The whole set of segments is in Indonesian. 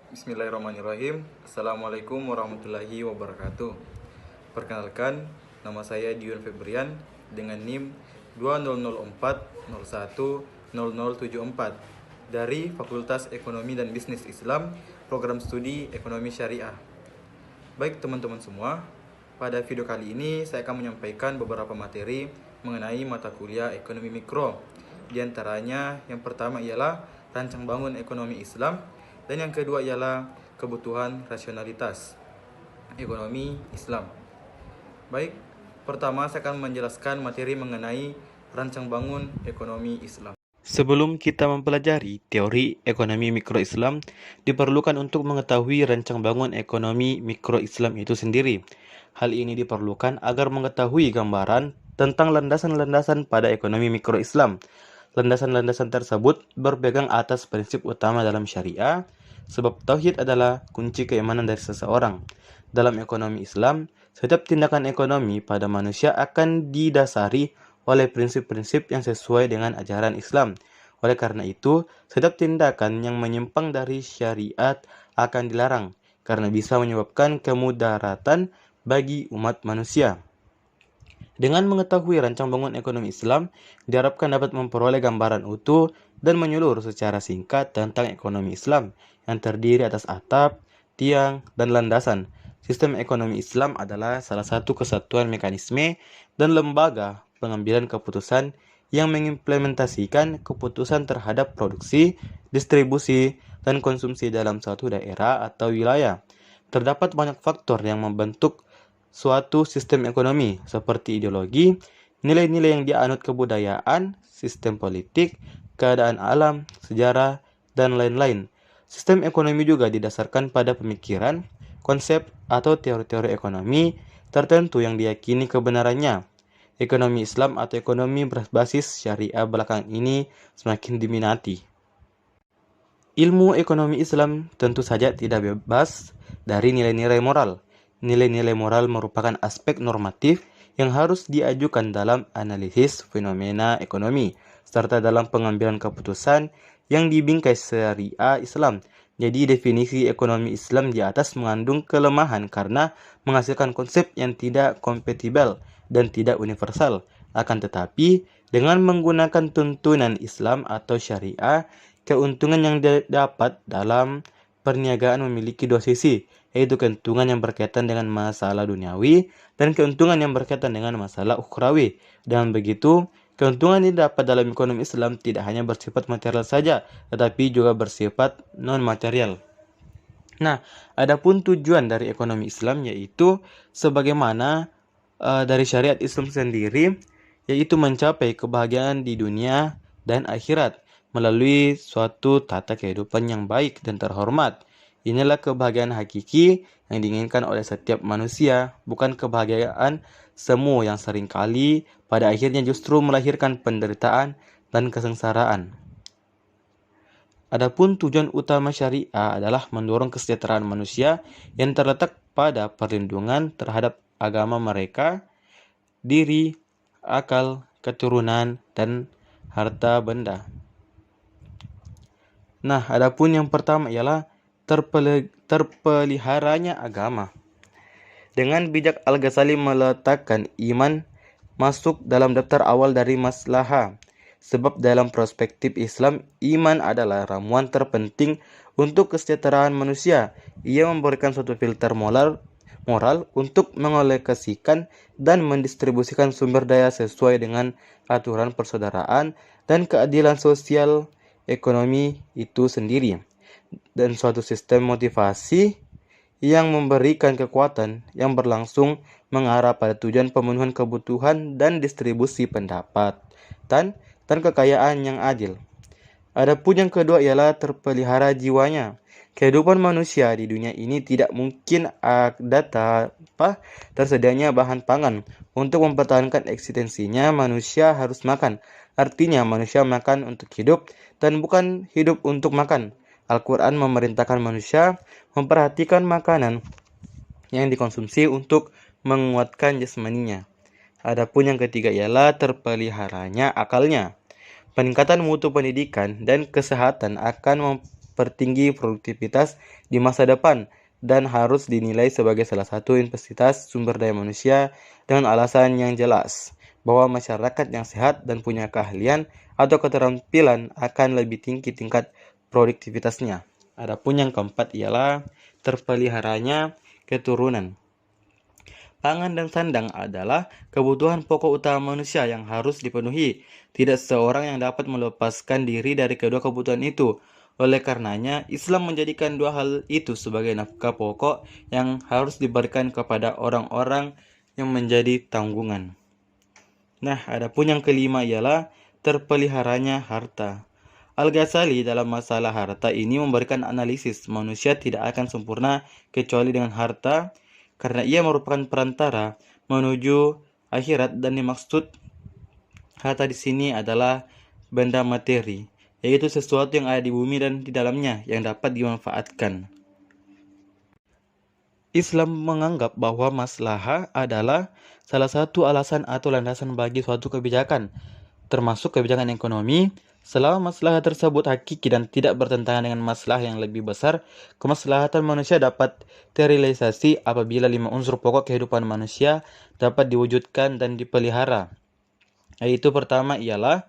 Bismillahirrahmanirrahim. Assalamualaikum warahmatullahi wabarakatuh. Perkenalkan, nama saya Dion Febrian dengan NIM 2004010074 dari Fakultas Ekonomi dan Bisnis Islam, Program Studi Ekonomi Syariah. Baik teman-teman semua, pada video kali ini saya akan menyampaikan beberapa materi mengenai mata kuliah ekonomi mikro. Di antaranya yang pertama ialah rancang bangun ekonomi Islam, dan yang kedua ialah kebutuhan rasionalitas ekonomi Islam. Baik, pertama saya akan menjelaskan materi mengenai rancang bangun ekonomi Islam. Sebelum kita mempelajari teori ekonomi mikro Islam, diperlukan untuk mengetahui rancang bangun ekonomi mikro Islam itu sendiri. Hal ini diperlukan agar mengetahui gambaran tentang landasan-landasan pada ekonomi mikro Islam. Landasan-landasan tersebut berpegang atas prinsip utama dalam syariah, sebab tauhid adalah kunci keimanan dari seseorang. Dalam ekonomi Islam, setiap tindakan ekonomi pada manusia akan didasari oleh prinsip-prinsip yang sesuai dengan ajaran Islam. Oleh karena itu, setiap tindakan yang menyimpang dari syariat akan dilarang, karena bisa menyebabkan kemudaratan bagi umat manusia. Dengan mengetahui rancang bangun ekonomi Islam, diharapkan dapat memperoleh gambaran utuh dan menyeluruh secara singkat tentang ekonomi Islam yang terdiri atas atap, tiang, dan landasan. Sistem ekonomi Islam adalah salah satu kesatuan mekanisme dan lembaga pengambilan keputusan yang mengimplementasikan keputusan terhadap produksi, distribusi, dan konsumsi dalam suatu daerah atau wilayah. Terdapat banyak faktor yang membentuk suatu sistem ekonomi, seperti ideologi, nilai-nilai yang dianut kebudayaan, sistem politik, keadaan alam, sejarah, dan lain-lain. Sistem ekonomi juga didasarkan pada pemikiran, konsep, atau teori-teori ekonomi tertentu yang diyakini kebenarannya. Ekonomi Islam atau ekonomi berbasis syariah belakangan ini semakin diminati. Ilmu ekonomi Islam tentu saja tidak bebas dari nilai-nilai moral. Nilai-nilai moral merupakan aspek normatif yang harus diajukan dalam analisis fenomena ekonomi, serta dalam pengambilan keputusan yang dibingkai syariah Islam. Jadi definisi ekonomi Islam di atas mengandung kelemahan karena menghasilkan konsep yang tidak kompatibel dan tidak universal. Akan tetapi, dengan menggunakan tuntunan Islam atau syariah, keuntungan yang didapat dalam perniagaan memiliki dua sisi, yaitu keuntungan yang berkaitan dengan masalah duniawi dan keuntungan yang berkaitan dengan masalah ukhrawi. Dengan begitu, keuntungan yang didapat dalam ekonomi Islam tidak hanya bersifat material saja, tetapi juga bersifat non-material. Nah, adapun tujuan dari ekonomi Islam yaitu sebagaimana dari syariat Islam sendiri, yaitu mencapai kebahagiaan di dunia dan akhirat melalui suatu tata kehidupan yang baik dan terhormat. Inilah kebahagiaan hakiki yang diinginkan oleh setiap manusia, bukan kebahagiaan semu yang seringkali pada akhirnya justru melahirkan penderitaan dan kesengsaraan. Adapun tujuan utama syariah adalah mendorong kesejahteraan manusia yang terletak pada perlindungan terhadap agama mereka, diri, akal, keturunan, dan harta benda. Nah, adapun yang pertama ialah terpeliharanya agama. Dengan bijak Al-Ghazali meletakkan iman masuk dalam daftar awal dari maslahah. Sebab dalam perspektif Islam, iman adalah ramuan terpenting untuk kesejahteraan manusia. Ia memberikan suatu filter moral untuk mengalokasikan dan mendistribusikan sumber daya sesuai dengan aturan persaudaraan dan keadilan sosial ekonomi itu sendiri, dan suatu sistem motivasi yang memberikan kekuatan yang berlangsung mengarah pada tujuan pemenuhan kebutuhan dan distribusi pendapatan dan kekayaan yang adil. Adapun yang kedua ialah terpelihara jiwanya. Kehidupan manusia di dunia ini tidak mungkin ada tanpa tersedianya bahan pangan. Untuk mempertahankan eksistensinya, manusia harus makan. Artinya manusia makan untuk hidup dan bukan hidup untuk makan. Al-Quran memerintahkan manusia memperhatikan makanan yang dikonsumsi untuk menguatkan jasmaninya. Adapun yang ketiga ialah terpeliharanya akalnya. Peningkatan mutu pendidikan dan kesehatan akan mempertinggi produktivitas di masa depan dan harus dinilai sebagai salah satu investasi sumber daya manusia dengan alasan yang jelas bahwa masyarakat yang sehat dan punya keahlian atau keterampilan akan lebih tinggi tingkat produktivitasnya. Adapun yang keempat ialah terpeliharanya keturunan. Pangan dan sandang adalah kebutuhan pokok utama manusia yang harus dipenuhi. Tidak seorang yang dapat melepaskan diri dari kedua kebutuhan itu. Oleh karenanya, Islam menjadikan dua hal itu sebagai nafkah pokok yang harus diberikan kepada orang-orang yang menjadi tanggungan. Nah, adapun yang kelima ialah terpeliharanya harta. Al-Ghazali dalam masalah harta ini memberikan analisis manusia tidak akan sempurna kecuali dengan harta, karena ia merupakan perantara menuju akhirat, dan dimaksud harta di sini adalah benda materi, yaitu sesuatu yang ada di bumi dan di dalamnya yang dapat dimanfaatkan. Islam menganggap bahwa maslahah adalah salah satu alasan atau landasan bagi suatu kebijakan, termasuk kebijakan ekonomi. Selama masalah tersebut hakiki dan tidak bertentangan dengan masalah yang lebih besar, kemaslahatan manusia dapat terrealisasi apabila 5 unsur pokok kehidupan manusia dapat diwujudkan dan dipelihara. Yaitu pertama ialah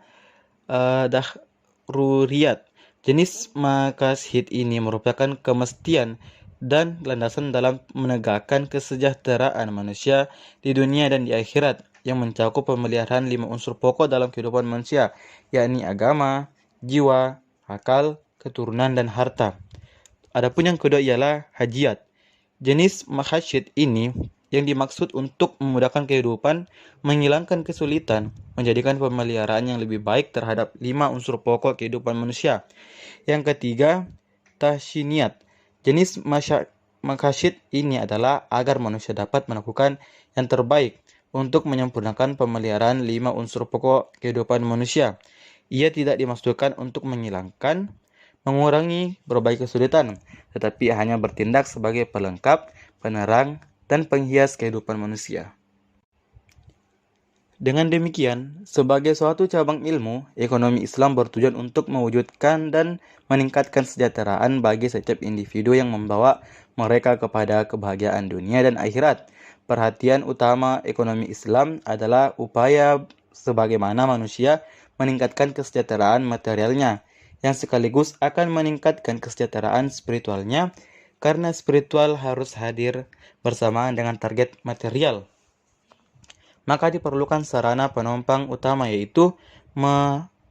dahruriyat. Jenis maqasid ini merupakan kemestian dan landasan dalam menegakkan kesejahteraan manusia di dunia dan di akhirat, yang mencakup pemeliharaan 5 unsur pokok dalam kehidupan manusia, yakni agama, jiwa, akal, keturunan, dan harta. Adapun yang kedua ialah hajiat. Jenis makhasyid ini yang dimaksud untuk memudahkan kehidupan, menghilangkan kesulitan, menjadikan pemeliharaan yang lebih baik terhadap 5 unsur pokok kehidupan manusia. Yang ketiga, tahsiniat. Jenis makhasyid ini adalah agar manusia dapat melakukan yang terbaik untuk menyempurnakan pemeliharaan 5 unsur pokok kehidupan manusia. Ia tidak dimaksudkan untuk menghilangkan, mengurangi berbagai kesulitan, tetapi hanya bertindak sebagai pelengkap, penerang, dan penghias kehidupan manusia. Dengan demikian, sebagai suatu cabang ilmu, ekonomi Islam bertujuan untuk mewujudkan dan meningkatkan kesejahteraan bagi setiap individu yang membawa mereka kepada kebahagiaan dunia dan akhirat. Perhatian utama ekonomi Islam adalah upaya sebagaimana manusia meningkatkan kesejahteraan materialnya, yang sekaligus akan meningkatkan kesejahteraan spiritualnya, karena spiritual harus hadir bersamaan dengan target material. Maka diperlukan sarana penopang utama, yaitu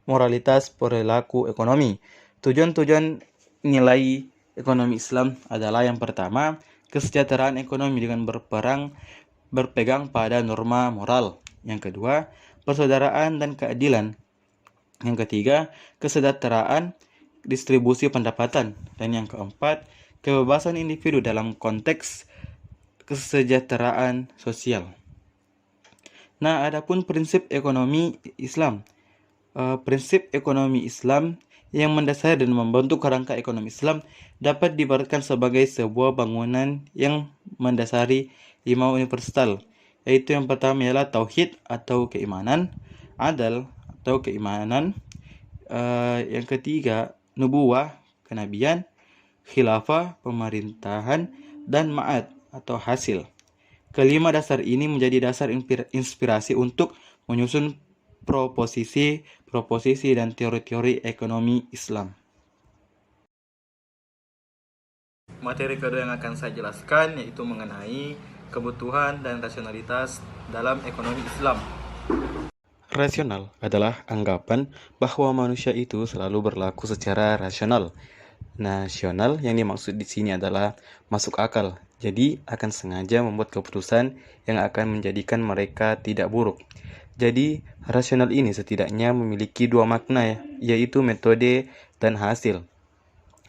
moralitas perilaku ekonomi. Tujuan-tujuan nilai ekonomi Islam adalah yang pertama, kesejahteraan ekonomi dengan berpegang pada norma moral. Yang kedua, persaudaraan dan keadilan. Yang ketiga, kesejahteraan distribusi pendapatan. Dan yang keempat, kebebasan individu dalam konteks kesejahteraan sosial. Nah, adapun prinsip ekonomi Islam. Prinsip ekonomi Islam yang mendasari dan membentuk kerangka ekonomi Islam dapat diibaratkan sebagai sebuah bangunan yang mendasari 5 universal, yaitu yang pertama ialah tauhid atau keimanan, adal atau keimanan, yang ketiga nubuwah, kenabian, khilafah, pemerintahan, dan ma'ad atau hasil. Kelima dasar ini menjadi dasar inspirasi untuk menyusun proposisi dan teori-teori ekonomi Islam. Materi kedua yang akan saya jelaskan yaitu mengenai kebutuhan dan rasionalitas dalam ekonomi Islam. Rasional adalah anggapan bahwa manusia itu selalu berlaku secara rasional. Nasional yang dimaksud di sini adalah masuk akal, jadi akan sengaja membuat keputusan yang akan menjadikan mereka tidak buruk. Jadi, rasional ini setidaknya memiliki 2 makna, yaitu metode dan hasil.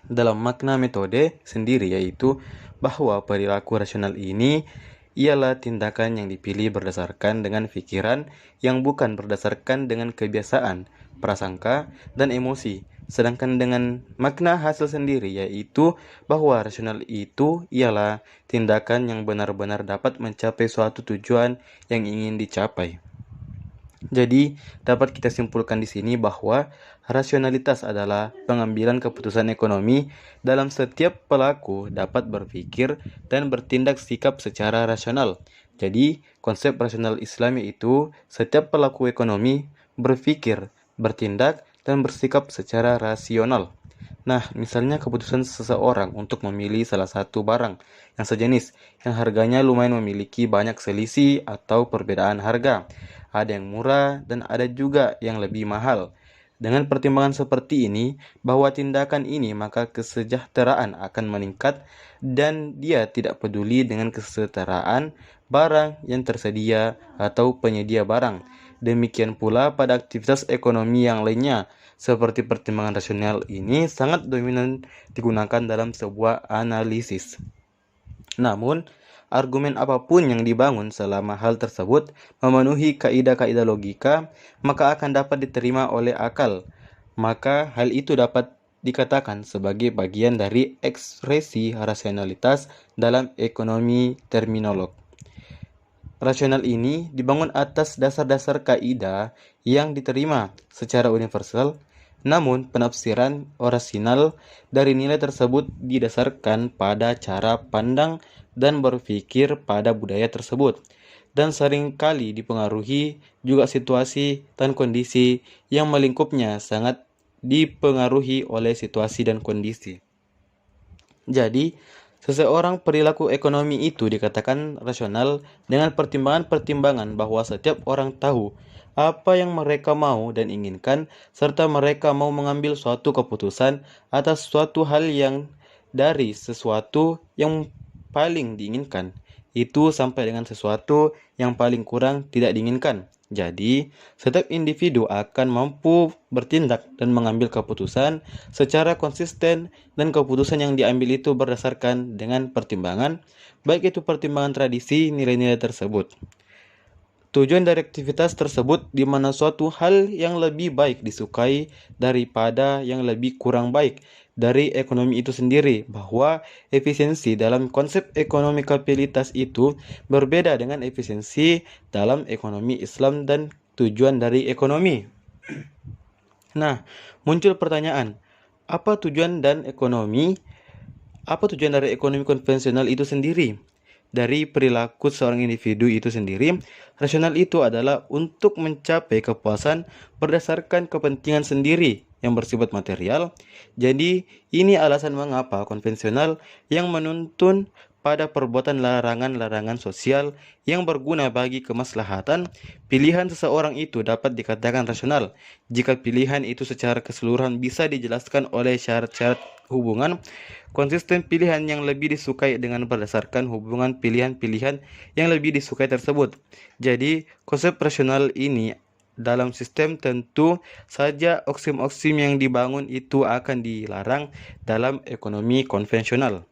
Dalam makna metode sendiri, yaitu bahwa perilaku rasional ini ialah tindakan yang dipilih berdasarkan dengan pikiran yang bukan berdasarkan dengan kebiasaan, prasangka, dan emosi. Sedangkan dengan makna hasil sendiri, yaitu bahwa rasional itu ialah tindakan yang benar-benar dapat mencapai suatu tujuan yang ingin dicapai. Jadi, dapat kita simpulkan di sini bahwa rasionalitas adalah pengambilan keputusan ekonomi dalam setiap pelaku dapat berpikir dan bertindak sikap secara rasional. Jadi, konsep rasional Islam yaitu setiap pelaku ekonomi berpikir, bertindak, dan bersikap secara rasional. Nah, misalnya keputusan seseorang untuk memilih salah satu barang yang sejenis, yang harganya lumayan memiliki banyak selisih atau perbedaan harga. Ada yang murah dan ada juga yang lebih mahal. Dengan pertimbangan seperti ini, bahwa tindakan ini maka kesejahteraan akan meningkat dan dia tidak peduli dengan kesejahteraan barang yang tersedia atau penyedia barang. Demikian pula pada aktivitas ekonomi yang lainnya, seperti pertimbangan rasional ini sangat dominan digunakan dalam sebuah analisis. Namun, argumen apapun yang dibangun selama hal tersebut memenuhi kaidah-kaidah logika, maka akan dapat diterima oleh akal. Maka hal itu dapat dikatakan sebagai bagian dari ekspresi rasionalitas dalam ekonomi terminolog. Rasional ini dibangun atas dasar-dasar kaidah yang diterima secara universal, namun penafsiran orasional dari nilai tersebut didasarkan pada cara pandang dan berpikir pada budaya tersebut, dan seringkali dipengaruhi juga situasi dan kondisi yang melingkupnya sangat dipengaruhi oleh situasi dan kondisi. Jadi, seseorang perilaku ekonomi itu dikatakan rasional dengan pertimbangan-pertimbangan bahwa setiap orang tahu apa yang mereka mau dan inginkan, serta mereka mau mengambil suatu keputusan atas suatu hal yang dari sesuatu yang paling diinginkan, itu sampai dengan sesuatu yang paling kurang tidak diinginkan. Jadi, setiap individu akan mampu bertindak dan mengambil keputusan secara konsisten, dan keputusan yang diambil itu berdasarkan dengan pertimbangan, baik itu pertimbangan tradisi nilai-nilai tersebut. Tujuan dari aktivitas tersebut di mana suatu hal yang lebih baik disukai daripada yang lebih kurang baik dari ekonomi itu sendiri, bahwa efisiensi dalam konsep ekonomi kapitalitas itu berbeda dengan efisiensi dalam ekonomi Islam dan tujuan dari ekonomi. Nah, muncul pertanyaan, apa tujuan dari ekonomi konvensional itu sendiri? Dari perilaku seorang individu itu sendiri, rasional itu adalah untuk mencapai kepuasan berdasarkan kepentingan sendiri yang bersifat material. Jadi, ini alasan mengapa konvensional yang menuntun pada perbuatan larangan-larangan sosial yang berguna bagi kemaslahatan, pilihan seseorang itu dapat dikatakan rasional jika pilihan itu secara keseluruhan bisa dijelaskan oleh syarat-syarat hubungan konsisten pilihan yang lebih disukai dengan berdasarkan hubungan pilihan-pilihan yang lebih disukai tersebut. Jadi, konsep rasional ini dalam sistem tentu saja oksim-oksim yang dibangun itu akan dilarang dalam ekonomi konvensional.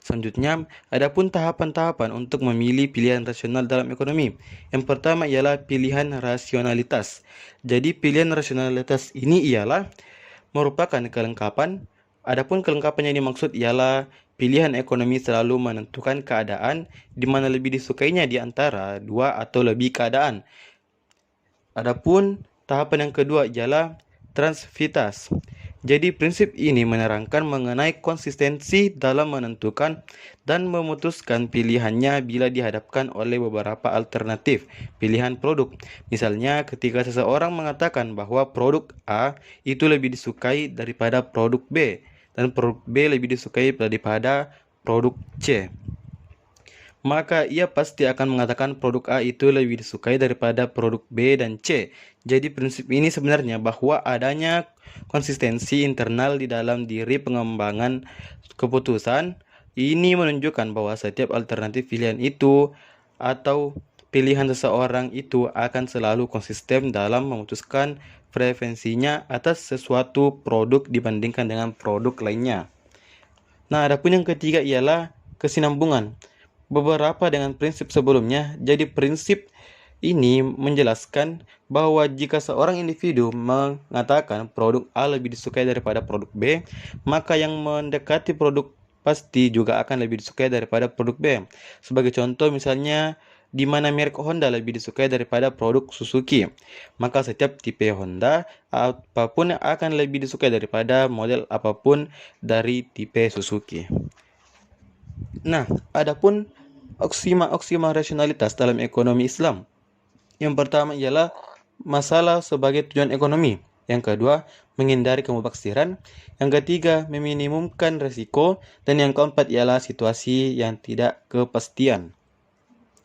Selanjutnya, adapun tahapan-tahapan untuk memilih pilihan rasional dalam ekonomi. Yang pertama ialah pilihan rasionalitas. Jadi, pilihan rasionalitas ini ialah merupakan kelengkapan. Adapun kelengkapan yang dimaksud ialah pilihan ekonomi selalu menentukan keadaan di mana lebih disukainya di antara dua atau lebih keadaan. Adapun tahapan yang kedua ialah transivitas. Jadi prinsip ini menerangkan mengenai konsistensi dalam menentukan dan memutuskan pilihannya bila dihadapkan oleh beberapa alternatif pilihan produk. Misalnya ketika seseorang mengatakan bahwa produk A itu lebih disukai daripada produk B, dan produk B lebih disukai daripada produk C, maka ia pasti akan mengatakan produk A itu lebih disukai daripada produk B dan C. Jadi prinsip ini sebenarnya bahwa adanya konsistensi internal di dalam diri pengembangan keputusan ini menunjukkan bahwa setiap alternatif pilihan itu atau pilihan seseorang itu akan selalu konsisten dalam memutuskan preferensinya atas sesuatu produk dibandingkan dengan produk lainnya. Nah, adapun yang ketiga ialah kesinambungan. Beberapa dengan prinsip sebelumnya, jadi prinsip ini menjelaskan bahwa jika seorang individu mengatakan produk A lebih disukai daripada produk B, maka yang mendekati produk pasti juga akan lebih disukai daripada produk B. Sebagai contoh misalnya, di mana merek Honda lebih disukai daripada produk Suzuki. Maka setiap tipe Honda apapun akan lebih disukai daripada model apapun dari tipe Suzuki. Nah, adapun oksima rasionalitas dalam ekonomi Islam. Yang pertama ialah masalah sebagai tujuan ekonomi. Yang kedua, menghindari kemubaksiran. Yang ketiga, meminimumkan resiko. Dan yang keempat ialah situasi yang tidak kepastian.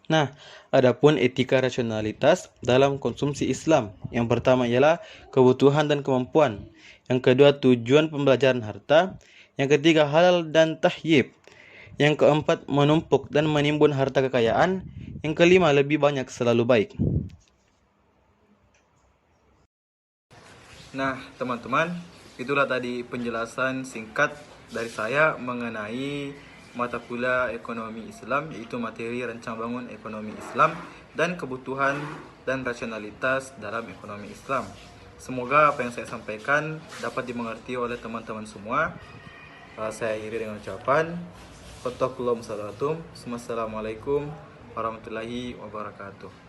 Nah, adapun etika rasionalitas dalam konsumsi Islam. Yang pertama ialah kebutuhan dan kemampuan. Yang kedua, tujuan pembelajaran harta. Yang ketiga, halal dan tahyib. Yang keempat, menumpuk dan menimbun harta kekayaan. Yang kelima, lebih banyak selalu baik. Nah, teman-teman, itulah tadi penjelasan singkat dari saya mengenai mata kuliah ekonomi Islam, yaitu materi rancang bangun ekonomi Islam dan kebutuhan dan rasionalitas dalam ekonomi Islam. Semoga apa yang saya sampaikan dapat dimengerti oleh teman-teman semua. Saya akhiri dengan ucapan Wassalamualaikum warahmatullahi wabarakatuh.